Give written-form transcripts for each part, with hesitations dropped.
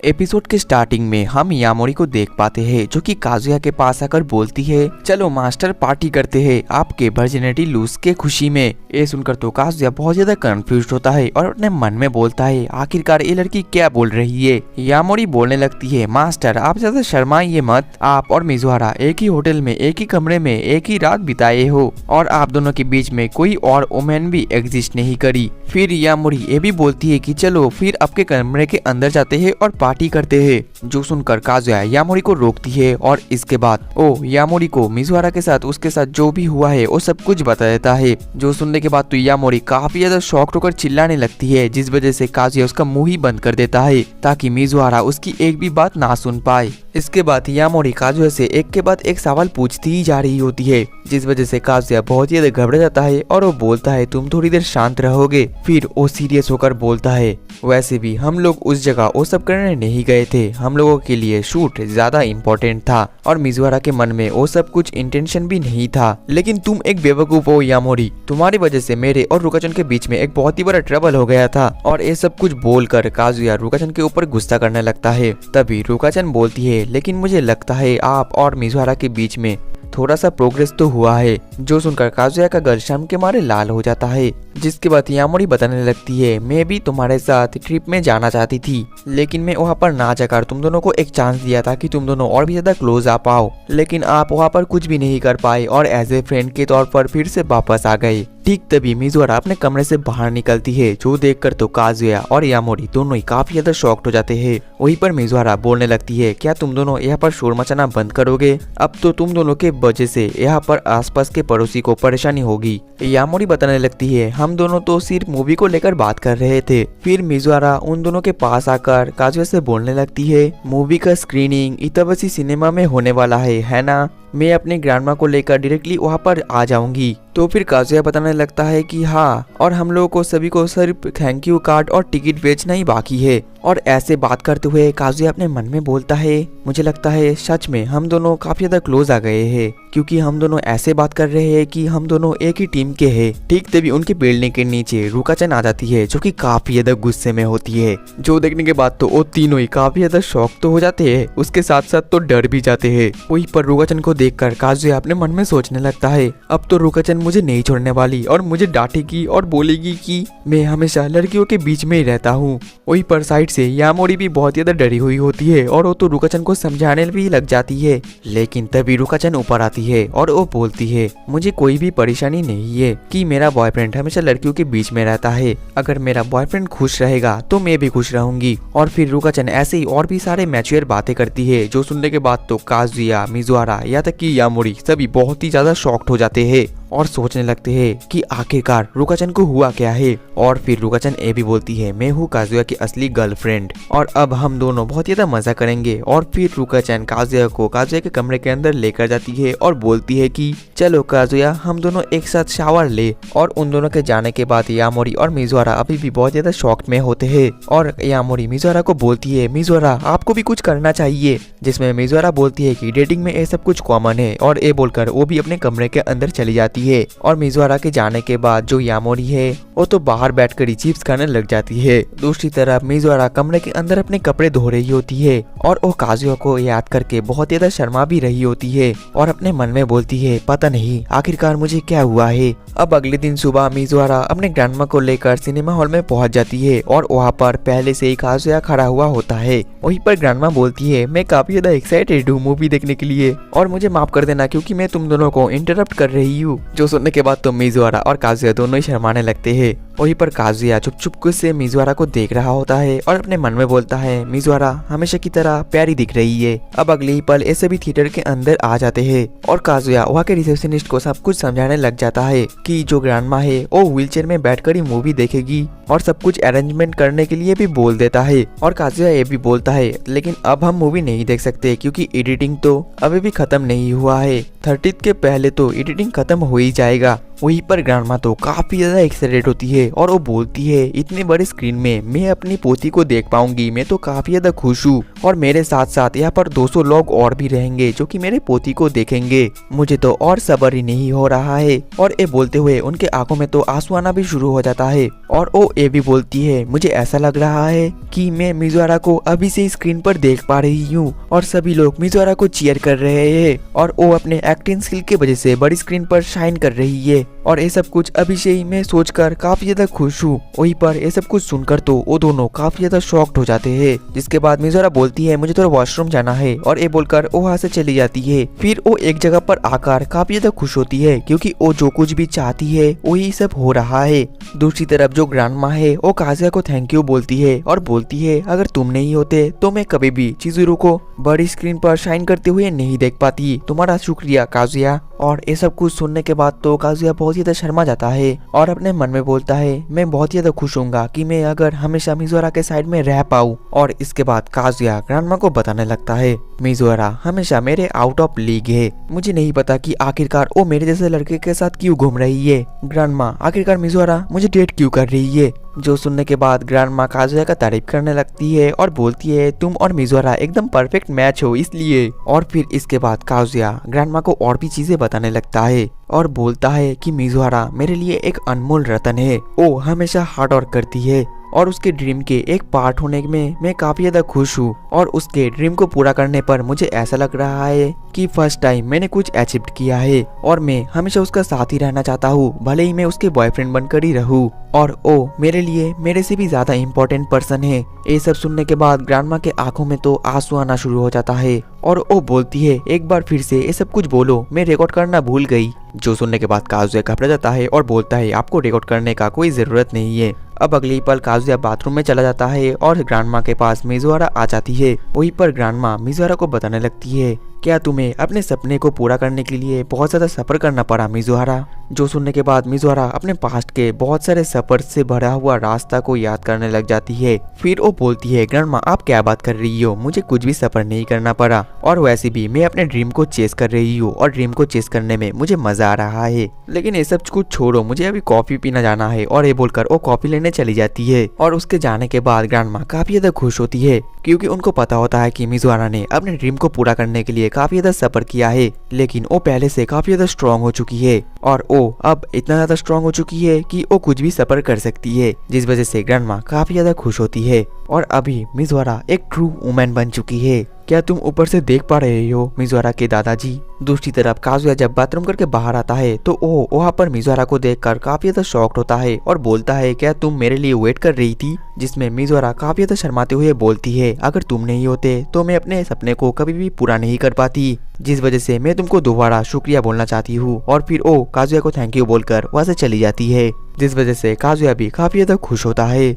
Episode के starting में हम यामोरी को देख पाते हैं जो कि काजुया के पास आकर बोलती है चलो मास्टर पार्टी करते हैं आपके वर्जिनिटी लूज के खुशी में। ये सुनकर तो काजुया बहुत ज्यादा कंफ्यूज होता है और अपने मन में बोलता है आखिरकार ये लड़की क्या बोल रही है। यामोरी बोलने लगती है मास्टर आप ज्यादा शर्माइए मत, आप और मिजुहारा एक ही होटल में एक ही कमरे में एक ही रात बिताए हो और आप दोनों के बीच में कोई और वुमेन भी एग्जिस्ट नहीं करी। फिर यामोरी ये भी बोलती है कि चलो फिर आपके कमरे के अंदर जाते हैं और पार्टी करते हैं। जो सुनकर काजुया यामोरी को रोकती है और इसके बाद यामोरी को मिजुहारा के साथ उसके साथ जो भी हुआ है वो सब कुछ बता देता है। जो सुनने के बाद तो यामोरी काफी ज्यादा शॉक्ड होकर चिल्लाने लगती है जिस वजह से काजुया उसका मुंह ही बंद कर देता है ताकि मिजुहारा उसकी एक भी बात ना सुन पाए। इसके बाद यामोरी काजुया से एक के बाद एक सवाल पूछती ही जा रही होती है जिस वजह से काजुया बहुत ज्यादा घबरा जाता है और वो बोलता है तुम थोड़ी देर शांत रहोगे। फिर वो सीरियस होकर बोलता है वैसे भी हम लोग उस जगह वो सब करने नहीं गए थे, हम लोगों के लिए शूट ज्यादा इम्पोर्टेंट था और मिजुहारा के मन में वो सब कुछ इंटेंशन भी नहीं था। लेकिन तुम एक बेवकूफ हो यामोरी, तुम्हारी वजह से मेरे और रुकाचन के बीच में एक बहुत ही बड़ा ट्रबल हो गया था। और ये सब कुछ बोलकर काजुया रुकाचन के ऊपर गुस्सा करने लगता है। तभी रुकाचन बोलती है लेकिन मुझे लगता है आप और मिजुहारा के बीच में थोड़ा सा प्रोग्रेस तो हुआ है। जो सुनकर काजुया का गल शर्म के मारे लाल हो जाता है। जिसके बाद यामोरी बताने लगती है मैं भी तुम्हारे साथ ट्रिप में जाना चाहती थी लेकिन मैं वहाँ पर ना जाकर तुम दोनों को एक चांस दिया था कि तुम दोनों और भी ज्यादा क्लोज आ पाओ, लेकिन आप वहाँ पर कुछ भी नहीं कर पाए और एज ए फ्रेंड के तौर पर फिर से वापस आ गए। ठीक तभी मिजुहारा अपने कमरे से बाहर निकलती है जो देखकर तो काजुया और यामोरी दोनों ही काफी ज्यादा शॉक्ड हो जाते हैं। वहीं पर मिजुहारा बोलने लगती है क्या तुम दोनों यहाँ पर शोर मचाना बंद करोगे, अब तो तुम दोनों के वजह से यहाँ पर आसपास के पड़ोसी को परेशानी होगी। यामोरी बताने लगती है हम दोनों तो सिर्फ मूवी को लेकर बात कर रहे थे। फिर मिजुहारा उन दोनों के पास आकर काजुया से बोलने लगती है मूवी का स्क्रीनिंग इताबसी सिनेमा में होने वाला है ना, मैं अपने ग्रैंडमा को लेकर डायरेक्टली वहाँ पर आ जाऊंगी। तो फिर काजुया बताने लगता है कि हाँ और हम लोगों को सभी को सिर्फ थैंक यू कार्ड और टिकट बेचना ही बाकी है। और ऐसे बात करते हुए काजुया अपने मन में बोलता है मुझे लगता है सच में हम दोनों काफी ज्यादा क्लोज आ गए हैं क्योंकि हम दोनों ऐसे बात कर रहे हैं कि हम दोनों एक ही टीम के हैं। ठीक तभी उनके बिल्डिंग के नीचे रुकाचन आ जाती है जो कि काफी ज्यादा गुस्से में होती है। जो देखने के बाद तो वो तीनों ही काफी ज्यादा शॉक तो हो जाते हैं, उसके साथ साथ तो डर भी जाते हैं। वहीं पर रुकाचन को देखकर काजुया अपने मन में सोचने लगता है अब तो रुकाचन मुझे नहीं छोड़ने वाली और मुझे डांटेगी और बोलेगी कि मैं हमेशा लड़कियों के बीच में ही रहता हूँ। वहीं पर साइड से यामोरी भी बहुत ज्यादा डरी हुई होती है और वो तो रुकाचन को समझाने भी लग जाती है। लेकिन तभी रुकाचन ऊपर आती है और वो बोलती है मुझे कोई भी परेशानी नहीं है कि मेरा बॉयफ्रेंड हमेशा लड़कियों के बीच में रहता है, अगर मेरा बॉयफ्रेंड खुश रहेगा तो मैं भी खुश रहूंगी। और फिर रुकाचन ऐसे ही और भी सारे मैच्योर बातें करती है जो सुनने के बाद तो काजुया मिजुहारा या तक कि यामोरी सभी बहुत ही ज्यादा शॉक्ड हो जाते हैं और सोचने लगते हैं कि आखिरकार रुकाचन को हुआ क्या है। और फिर रुकाचन ये भी बोलती है मैं हूँ काजुया की असली गर्लफ्रेंड और अब हम दोनों बहुत ज्यादा मजा करेंगे। और फिर रुकाचन काजुया को काजुया के कमरे के अंदर लेकर जाती है और बोलती है कि चलो काजुया हम दोनों एक साथ शावर ले। और उन दोनों के जाने के बाद यामोरी और मिजुहारा अभी भी बहुत ज्यादा शॉक्ड में होते हैं और यामोरी मिजुहारा को बोलती है मिजुहारा आपको भी कुछ करना चाहिए, जिसमें मिजुहारा बोलती है कि डेटिंग में ये सब कुछ कॉमन है और ये बोलकर वो भी अपने कमरे के अंदर चली जाती है। और मिजुहारा के जाने के बाद जो यामोरी है वो तो बाहर बैठकर ही चिप्स खाने लग जाती है। दूसरी तरफ मिजुहारा कमरे के अंदर अपने कपड़े धो रही होती है और वो काजुया को याद करके बहुत ज्यादा शर्मा भी रही होती है और अपने मन में बोलती है पता नहीं आखिरकार मुझे क्या हुआ है। अब अगले दिन सुबह मिजुहारा अपने ग्रैंडमा को लेकर सिनेमा हॉल में पहुंच जाती है और वहाँ पर पहले से ही काजुया खड़ा हुआ होता है। वहीं पर ग्रैंडमा बोलती है मैं काफी ज्यादा एक्साइटेड हूँ मूवी देखने के लिए और मुझे माफ कर देना क्योंकि मैं तुम दोनों को इंटरप्ट कर रही हूँ। जो सुनने के बाद तो मिजुहारा और काजुया दोनों ही शर्माने लगते हैं। वहीं पर काजुया चुप चुप से मिजुहारा को देख रहा होता है और अपने मन में बोलता है मिजुहारा हमेशा की तरह प्यारी दिख रही है। अब अगले ही पल ऐसे भी थिएटर के अंदर आ जाते हैं और काजुया वहाँ के रिसेप्शनिस्ट को सब कुछ समझाने लग जाता है कि जो ग्रैंडमा है वो व्हीलचेयर में बैठकर ही मूवी देखेगी और सब कुछ अरेंजमेंट करने के लिए भी बोल देता है। और काजुया ये भी बोलता है लेकिन अब हम मूवी नहीं देख सकते क्योंकि एडिटिंग तो अभी भी खत्म नहीं हुआ है, 30 के पहले तो एडिटिंग खत्म हो ही जाएगा। वहीं पर ग्रैंडमा तो काफी ज्यादा एक्साइटेड होती है और वो बोलती है इतने बड़े स्क्रीन में मैं अपनी पोती को देख पाऊंगी, मैं तो काफी ज्यादा खुश हूँ और मेरे साथ साथ यहाँ पर 200 लोग और भी रहेंगे जो कि मेरे पोती को देखेंगे, मुझे तो और सब्र ही नहीं हो रहा है। और ये बोलते हुए उनके आंखों में तो आंसू आना भी शुरू हो जाता है और वो ये भी बोलती है मुझे ऐसा लग रहा है कि मैं मिजुआरा को अभी से स्क्रीन पर देख पा रही हूँ और सभी लोग मिजुआरा को चीयर कर रहे हैं और वो अपने एक्टिंग स्किल की वजह से बड़ी स्क्रीन पर शाइन कर रही है और ये सब कुछ अभी से ही मैं सोचकर काफी ज्यादा खुश हूँ। वहीं पर ये सब कुछ सुनकर तो वो दोनों काफी ज्यादा शॉक्ड हो जाते हैं, जिसके बाद मिजुआरा बोलती है मुझे थोड़ा वॉशरूम जाना है और ये बोलकर वो वहाँ से चली जाती है। फिर वो एक जगह पर आकर काफी ज्यादा खुश होती है क्योंकि वो जो कुछ भी चाहती है वही सब हो रहा है। दूसरी तरफ जो ग्रैंडमा है वो काजुया को थैंक यू बोलती है और बोलती है अगर तुम नहीं होते तो मैं कभी भी चिजुरो को बड़ी स्क्रीन पर शाइन करते हुए नहीं देख पाती, तुम्हारा शुक्रिया काजुया। और ये सब कुछ सुनने के बाद तो काजुया बहुत ज्यादा शर्मा जाता है और अपने मन में बोलता है मैं बहुत ज्यादा खुश होऊंगा कि मैं अगर हमेशा मिजुआरा के साइड में रह पाऊँ। और इसके बाद काजुया ग्रैंडमा को बताने लगता है मिजुआरा हमेशा मेरे आउट ऑफ लीग है, मुझे नहीं पता कि आखिरकार वो मेरे जैसे लड़के के साथ क्यों घूम रही है, ग्रैंडमा आखिरकार मिजुआरा मुझे डेट क्यों कर रही है। जो सुनने के बाद ग्रैंडमा काजुया का तारीफ करने लगती है और बोलती है तुम और मिजुआरा एकदम परफेक्ट मैच हो इसलिए। और फिर इसके बाद काजुया ग्रैंडमा को और भी चीजें बताने लगता है और बोलता है कि मिजुआरा मेरे लिए एक अनमोल रतन है, वो हमेशा हार्ड वर्क करती है और उसके ड्रीम के एक पार्ट होने में मैं काफी ज्यादा खुश हूँ और उसके ड्रीम को पूरा करने पर मुझे ऐसा लग रहा है कि फर्स्ट टाइम मैंने कुछ अचीव किया है और मैं हमेशा उसका साथ ही रहना चाहता हूँ, भले ही मैं उसके बॉयफ्रेंड बनकर ही रहूँ और वो मेरे लिए मेरे से भी ज्यादा इम्पोर्टेंट पर्सन है। ये सब सुनने के बाद ग्रैंडमा के आंखों में तो आंसू आना शुरू हो जाता है और वो बोलती है एक बार फिर से ये सब कुछ बोलो, मैं रिकॉर्ड करना भूल गई। जो सुनने के बाद काजुया घबरा जाता है और बोलता है आपको रिकॉर्ड करने का कोई जरूरत नहीं है। अब अगली पल काजुया बाथरूम में चला जाता है और ग्रैंडमा के पास मिजुआरा आ जाती है। वहीं पर ग्रैंडमा मिजुआरा को बताने लगती है क्या तुम्हें अपने सपने को पूरा करने के लिए बहुत ज्यादा सफर करना पड़ा मिजुआरा। जो सुनने के बाद मिजुआरा अपने पास्ट के बहुत सारे सफर से भरा हुआ रास्ता को याद करने लग जाती है। फिर वो बोलती है ग्रैंडमा आप क्या बात कर रही हो, मुझे कुछ भी सफर नहीं करना पड़ा और वैसे भी मैं अपने ड्रीम को चेस कर रही हूँ और ड्रीम को चेस करने में मुझे मजा आ रहा है, लेकिन ये सब कुछ छोड़ो, मुझे अभी कॉफी पीना जाना है। और ये बोलकर वो कॉफी लेने चली जाती है और उसके जाने के बाद ग्रैंडमा काफी ज्यादा खुश होती है क्योंकि उनको पता होता है कि मिजुआरा ने अपने ड्रीम को पूरा करने के लिए काफी ज्यादा सफर किया है, लेकिन वो पहले से काफी ज्यादा स्ट्रॉन्ग हो चुकी है और वो अब इतना ज्यादा स्ट्रॉन्ग हो चुकी है कि वो कुछ भी सफर कर सकती है, जिस वजह से ग्रैंडमा काफी ज्यादा खुश होती है। और अभी मिजुआरा एक ट्रू वुमेन बन चुकी है। क्या तुम ऊपर से देख पा रहे हो मिजुआरा के दादाजी। दूसरी तरफ काजुया जब बाथरूम करके बाहर आता है तो वो वहाँ पर मिजुआरा को देखकर काफी ज्यादा शॉक्ड होता है और बोलता है क्या तुम मेरे लिए वेट कर रही थी, जिसमें मिजुआरा काफी ज्यादा शर्माते हुए बोलती है अगर तुम नहीं होते तो मैं अपने सपने को कभी भी पूरा नहीं कर पाती, जिस वजह से मैं तुमको दोबारा शुक्रिया बोलना चाहती हूँ। और फिर वो काजुया को थैंक यू बोलकर वहाँ से चली जाती है, जिस वजह से काजुया भी काफी ज्यादा खुश होता है।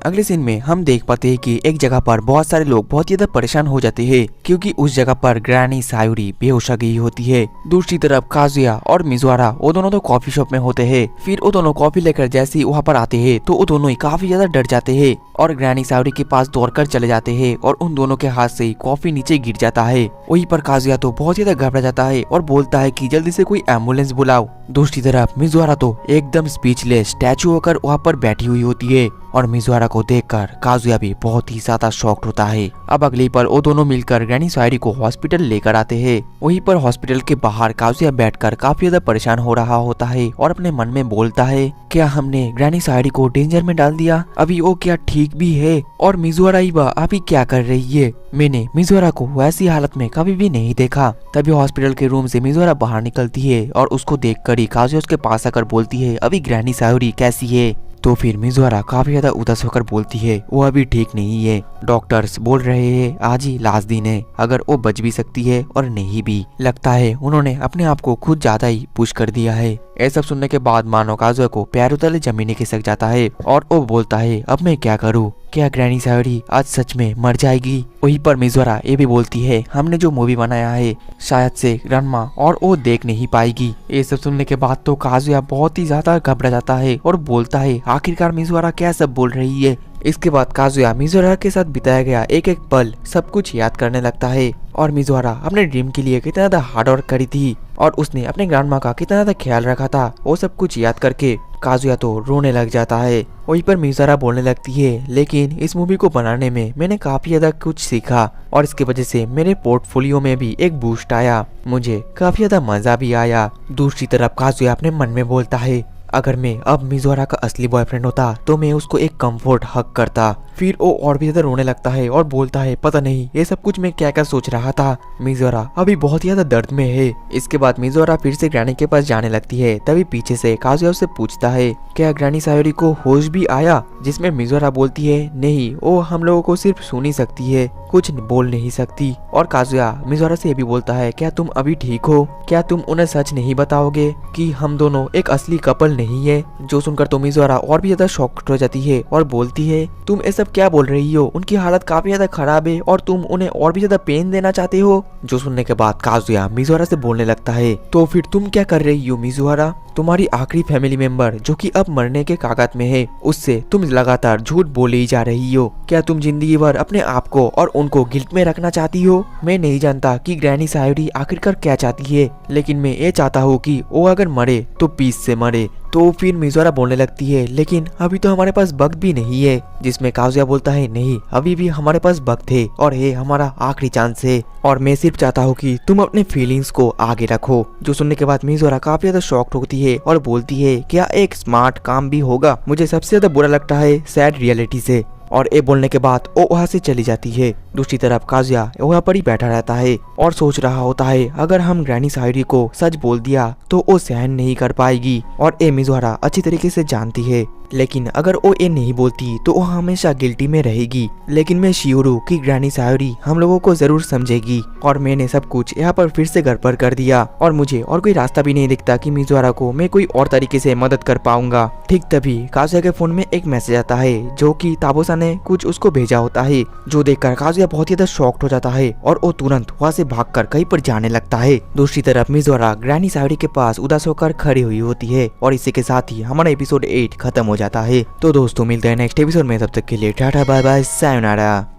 अगले सीन में हम देख पाते हैं कि एक जगह पर बहुत सारे लोग बहुत ज्यादा परेशान हो जाते हैं क्योंकि उस जगह पर ग्रैनी सायुरी बेहोश गई होती है। दूसरी तरफ काजुया और मिजुआरा वो दोनों तो कॉफी शॉप में होते हैं। फिर वो दोनों कॉफी लेकर जैसे ही वहाँ पर आते हैं तो वो दोनों ही काफी ज्यादा डर जाते हैं और ग्रैनी सायुरी के पास दौड़कर चले जाते हैं और उन दोनों के हाथ से कॉफी नीचे गिर जाता है। वहीं पर काजुया तो बहुत ज्यादा घबरा जाता है और बोलता है कि जल्दी से कोई एम्बुलेंस बुलाओ। दूसरी तरफ मिजुआरा तो एकदम स्पीचलेस स्टैचू होकर वहाँ पर बैठी हुई होती है और मिजुआरा को देखकर काजुया भी बहुत ही ज्यादा शॉक्ड होता है। अब अगली पल वो दोनों मिलकर ग्रैनी सायुरी को हॉस्पिटल लेकर आते हैं। वहीं पर हॉस्पिटल के बाहर काजुया बैठकर काफी ज्यादा परेशान हो रहा होता है और अपने मन में बोलता है क्या हमने ग्रैनी सायुरी को डेंजर में डाल दिया, अभी वो क्या ठीक भी है और मिजुआरा इबा अभी क्या कर रही है, मैंने मिजुआरा को वैसी हालत में कभी भी नहीं देखा। तभी हॉस्पिटल के रूम से मिजुआरा बाहर निकलती है और उसको देखकर ही काजुया उसके पास आकर बोलती है अभी ग्रैनी सायुरी कैसी है। तो फिर मिजुआरा काफी ज्यादा उदास होकर बोलती है वो अभी ठीक नहीं है, डॉक्टर्स बोल रहे हैं आज ही लास्ट दिन है, अगर वो बच भी सकती है और नहीं भी, लगता है उन्होंने अपने आप को खुद ज्यादा ही पुश कर दिया है। ये सब सुनने के बाद मानो काजुया को पैरों तले जमीन खिसक जाता है और वो बोलता है अब मैं क्या करूँ, क्या ग्रैनी सायुरी आज सच में मर जाएगी। वहीं पर मिजुआरा ये भी बोलती है हमने जो मूवी बनाया है शायद से ग्रैंडमा और वो देख नहीं पाएगी। ये सब सुनने के बाद तो काजुया बहुत ही ज्यादा घबरा जाता है और बोलता है आखिरकार मिजुआरा क्या सब बोल रही है, इसके बाद काजुया मिज़ोरा के साथ बिताया गया एक एक पल सब कुछ याद करने लगता है और मिज़ोरा अपने ड्रीम के लिए कितना ज्यादा हार्ड वर्क करी थी और उसने अपने ग्रैंडमा का कितना ज्यादा ख्याल रखा था, वो सब कुछ याद करके काजुया तो रोने लग जाता है। वहीं पर मिज़ोरा बोलने लगती है, लेकिन इस मूवी को बनाने में मैंने काफी ज्यादा कुछ सीखा और इसकी वजह से मेरे पोर्टफोलियो में भी एक बूस्ट आया, मुझे काफी ज्यादा मजा भी आया। दूसरी तरफ काजुया अपने मन में बोलता है, अगर मैं अब मिज़ोरा का असली बॉयफ्रेंड होता तो मैं उसको एक कंफर्ट हक करता। फिर वो और भी ज्यादा रोने लगता है और बोलता है, पता नहीं ये सब कुछ मैं क्या क्या सोच रहा था, मिज़ोरा अभी बहुत ज्यादा दर्द में है। इसके बाद मिज़ोरा फिर से ग्रैनी के पास जाने लगती है, तभी पीछे से काजुया उससे पूछता है, क्या ग्रैनी सायोरी को होश भी आया? जिसमें मिज़ोरा बोलती है, नहीं, वो हम लोगों को सिर्फ सुन ही सकती है, कुछ बोल नहीं सकती। और काजुया मिज़ोरा से ये भी बोलता है, क्या तुम अभी ठीक हो? क्या तुम उन्हें सच नहीं बताओगे कि हम दोनों एक असली कपल नहीं है? जो सुनकर तो मिज़ोरा और भी ज्यादा शॉक्ड हो जाती है और बोलती है, तुम ये सब क्या बोल रही हो? उनकी हालत काफी ज्यादा खराब है और तुम उन्हें और भी ज्यादा पेन देना चाहते हो। जो सुनने के बाद काजुया मिज़ोरा से बोलने लगता है, तो फिर तुम क्या कर रही हो मिज़ोरा? तुम्हारी आखिरी फैमिली मेंबर जो कि अब मरने के कागज में है, उससे तुम लगातार झूठ बोले ही जा रही हो। क्या तुम जिंदगी भर अपने आप को और उनको गिल्ट में रखना चाहती हो? मैं नहीं जानता कि ग्रैनी सायोरी आखिरकार क्या चाहती है, लेकिन मैं ये चाहता हूँ कि वो अगर मरे तो पीस से मरे। तो फिर मिज़ोरा बोलने लगती है, लेकिन अभी तो हमारे पास वक्त भी नहीं है। जिसमें काजुया बोलता है, नहीं, अभी भी हमारे पास वक्त है और ये हमारा आखिरी चांस है और मैं सिर्फ चाहता हूँ कि तुम अपने फीलिंग्स को आगे रखो। जो सुनने के बाद मिज़ोरा काफी ज्यादा शॉक्ड होती है और बोलती है, क्या एक स्मार्ट काम भी होगा? मुझे सबसे ज्यादा बुरा लगता है सैड रियलिटी से। और ये बोलने के बाद वो वहाँ से चली जाती है। दूसरी तरफ काजुया वहाँ पर ही बैठा रहता है और सोच रहा होता है, अगर हम ग्रैनी सायोरी को सच बोल दिया तो वो सहन नहीं कर पाएगी और ये मिज़ोरा अच्छी तरीके से जानती है, लेकिन अगर वो ये नहीं बोलती तो वो हमेशा गिल्टी में रहेगी। लेकिन मैं श्योर हूँ कि ग्रैनी सायोरी हम लोगों को जरूर समझेगी और मैंने सब कुछ यहाँ पर फिर से गड़बड़ कर दिया और मुझे और कोई रास्ता भी नहीं दिखता कि मिज़ोरा को मैं कोई और तरीके से मदद कर पाऊंगा। ठीक तभी काजुया के फोन में एक मैसेज आता है जो कि ताबोसा ने कुछ उसको भेजा होता है, जो देखकर काजुया बहुत ज्यादा शॉक्ड हो जाता है और वो तुरंत वहाँ से भागकर कहीं पर जाने लगता है। दूसरी तरफ मिज़ोरा ग्रैनी सायोरी के पास उदास होकर खड़ी हुई होती है और इसी के साथ ही हमारा एपिसोड 8 खत्म हो जाता है। तो दोस्तों मिलते हैं नेक्स्ट एपिसोड में, तब तक के लिए टाटा बाय बाय सायोनारा।